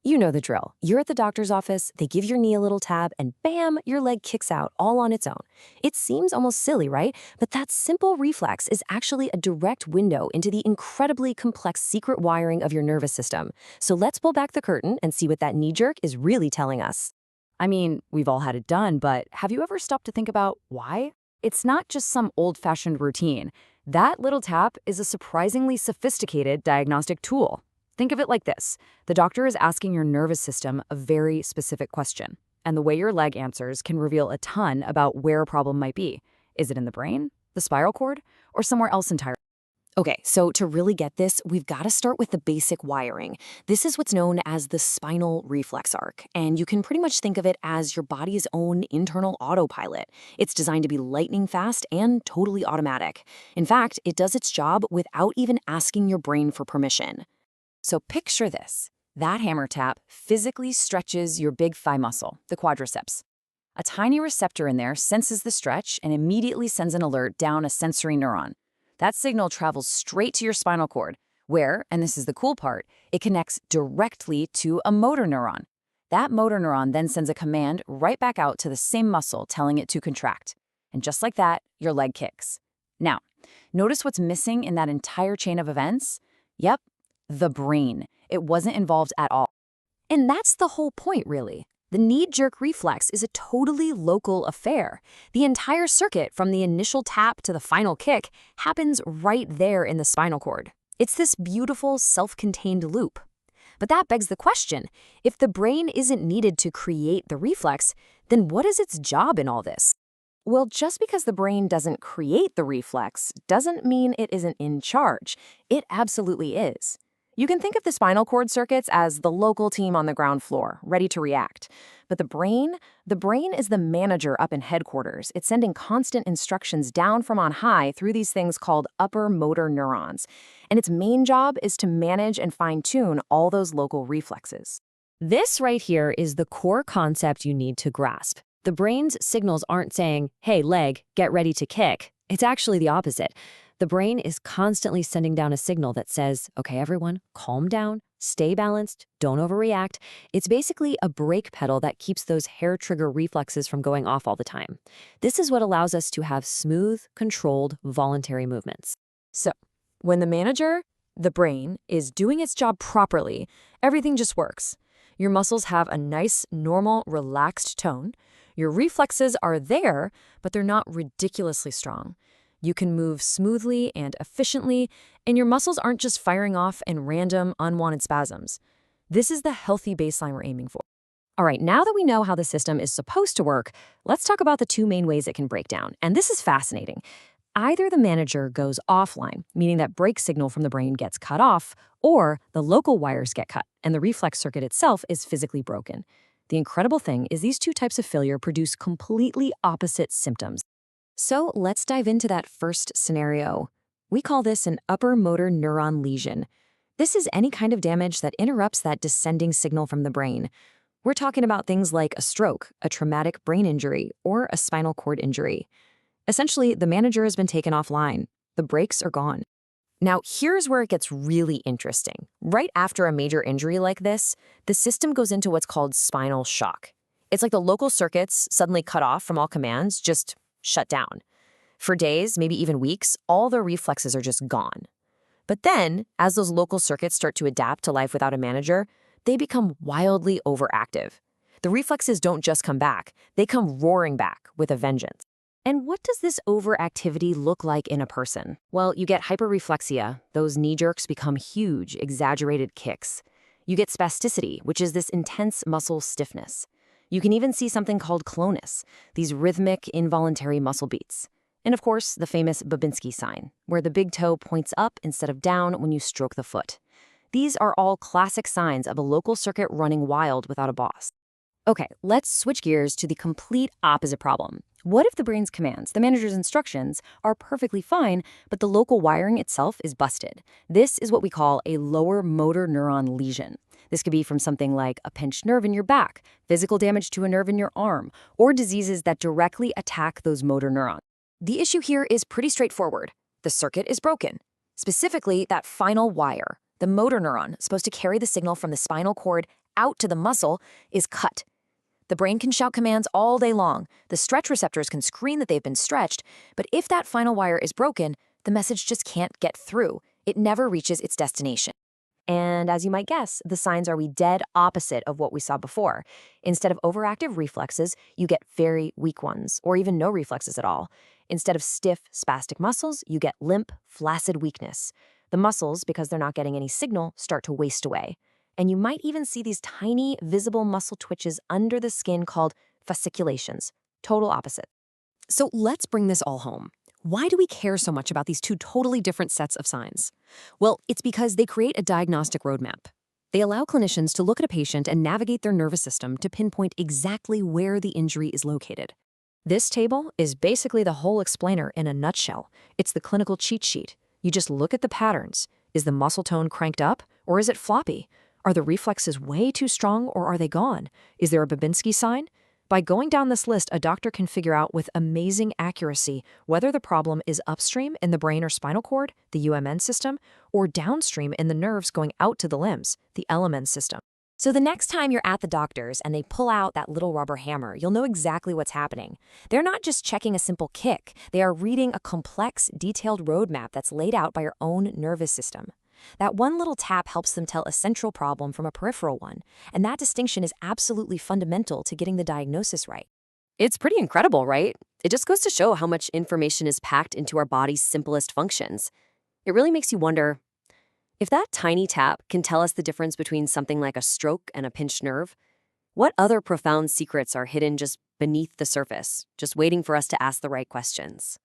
You know the drill. You're at the doctor's office, they give your knee a little tab, and bam, your leg kicks out all on its own. It seems almost silly, right? But that simple reflex is actually a direct window into the incredibly complex secret wiring of your nervous system. So let's pull back the curtain and see what that knee jerk is really telling us. I mean, we've all had it done, but have you ever stopped to think about why? It's not just some old-fashioned routine. That little tap is a surprisingly sophisticated diagnostic tool. Think of it like this. The doctor is asking your nervous system a very specific question, and the way your leg answers can reveal a ton about where a problem might be. Is it in the brain, the spiral cord, or somewhere else entirely? Okay, so to really get this, we've got to start with the basic wiring. This is what's known as the spinal reflex arc, and you can pretty much think of it as your body's own internal autopilot. It's designed to be lightning fast and totally automatic. In fact, it does its job without even asking your brain for permission. So picture this. That hammer tap physically stretches your big thigh muscle, the quadriceps. A tiny receptor in there senses the stretch and immediately sends an alert down a sensory neuron. That signal travels straight to your spinal cord, where, and this is the cool part, it connects directly to a motor neuron. That motor neuron then sends a command right back out to the same muscle, telling it to contract. And just like that, your leg kicks. Now, notice what's missing in that entire chain of events? Yep, the brain. It wasn't involved at all. And that's the whole point, really. The knee-jerk reflex is a totally local affair. The entire circuit, from the initial tap to the final kick, happens right there in the spinal cord. It's this beautiful, self-contained loop. But that begs the question, if the brain isn't needed to create the reflex, then what is its job in all this? Well, just because the brain doesn't create the reflex doesn't mean it isn't in charge. It absolutely is. You can think of the spinal cord circuits as the local team on the ground floor, ready to react. But the brain is the manager up in headquarters. It's sending constant instructions down from on high through these things called upper motor neurons. And its main job is to manage and fine-tune all those local reflexes. This right here is the core concept you need to grasp. The brain's signals aren't saying, hey, leg, get ready to kick. It's actually the opposite. The brain is constantly sending down a signal that says, okay, everyone, calm down, stay balanced, don't overreact. It's basically a brake pedal that keeps those hair trigger reflexes from going off all the time. This is what allows us to have smooth, controlled, voluntary movements. So, when the manager, the brain, is doing its job properly, everything just works. Your muscles have a nice, normal, relaxed tone. Your reflexes are there, but they're not ridiculously strong. You can move smoothly and efficiently, and your muscles aren't just firing off in random, unwanted spasms. This is the healthy baseline we're aiming for. All right, now that we know how the system is supposed to work, let's talk about the two main ways it can break down. And this is fascinating. Either the manager goes offline, meaning that brake signal from the brain gets cut off, or the local wires get cut, and the reflex circuit itself is physically broken. The incredible thing is these two types of failure produce completely opposite symptoms. So let's dive into that first scenario. We call this an upper motor neuron lesion. This is any kind of damage that interrupts that descending signal from the brain. We're talking about things like a stroke, a traumatic brain injury, or a spinal cord injury. Essentially, the manager has been taken offline. The brakes are gone. Now, here's where it gets really interesting. Right after a major injury like this, the system goes into what's called spinal shock. It's like the local circuits suddenly cut off from all commands, just shut down. For days, maybe even weeks, all the reflexes are just gone. But then, as those local circuits start to adapt to life without a manager, they become wildly overactive. The reflexes don't just come back, they come roaring back with a vengeance. And what does this overactivity look like in a person? Well, you get hyperreflexia. Those knee jerks become huge, exaggerated kicks. You get spasticity, which is this intense muscle stiffness. You can even see something called clonus, these rhythmic, involuntary muscle beats. And of course, the famous Babinski sign, where the big toe points up instead of down when you stroke the foot. These are all classic signs of a local circuit running wild without a boss. Okay, let's switch gears to the complete opposite problem. What if the brain's commands, the manager's instructions, are perfectly fine, but the local wiring itself is busted? This is what we call a lower motor neuron lesion. This could be from something like a pinched nerve in your back, physical damage to a nerve in your arm, or diseases that directly attack those motor neurons. The issue here is pretty straightforward. The circuit is broken. Specifically, that final wire, the motor neuron, supposed to carry the signal from the spinal cord out to the muscle is cut. The brain can shout commands all day long. The stretch receptors can scream that they've been stretched, but if that final wire is broken, the message just can't get through. It never reaches its destination. And as you might guess, the signs are dead opposite of what we saw before. Instead of overactive reflexes, you get very weak ones, or even no reflexes at all. Instead of stiff, spastic muscles, you get limp, flaccid weakness. The muscles, because they're not getting any signal, start to waste away. And you might even see these tiny, visible muscle twitches under the skin called fasciculations. Total opposite. So let's bring this all home. Why do we care so much about these two totally different sets of signs? Well, it's because they create a diagnostic roadmap. They allow clinicians to look at a patient and navigate their nervous system to pinpoint exactly where the injury is located. This table is basically the whole explainer in a nutshell. It's the clinical cheat sheet. You just look at the patterns. Is the muscle tone cranked up, or is it floppy? Are the reflexes way too strong, or are they gone? Is there a Babinski sign? By going down this list, a doctor can figure out with amazing accuracy whether the problem is upstream in the brain or spinal cord, the UMN system, or downstream in the nerves going out to the limbs, the LMN system. So the next time you're at the doctor's and they pull out that little rubber hammer, you'll know exactly what's happening. They're not just checking a simple kick. They are reading a complex, detailed roadmap that's laid out by your own nervous system. That one little tap helps them tell a central problem from a peripheral one, and that distinction is absolutely fundamental to getting the diagnosis right. It's pretty incredible, right? It just goes to show how much information is packed into our body's simplest functions. It really makes you wonder, if that tiny tap can tell us the difference between something like a stroke and a pinched nerve, what other profound secrets are hidden just beneath the surface, just waiting for us to ask the right questions?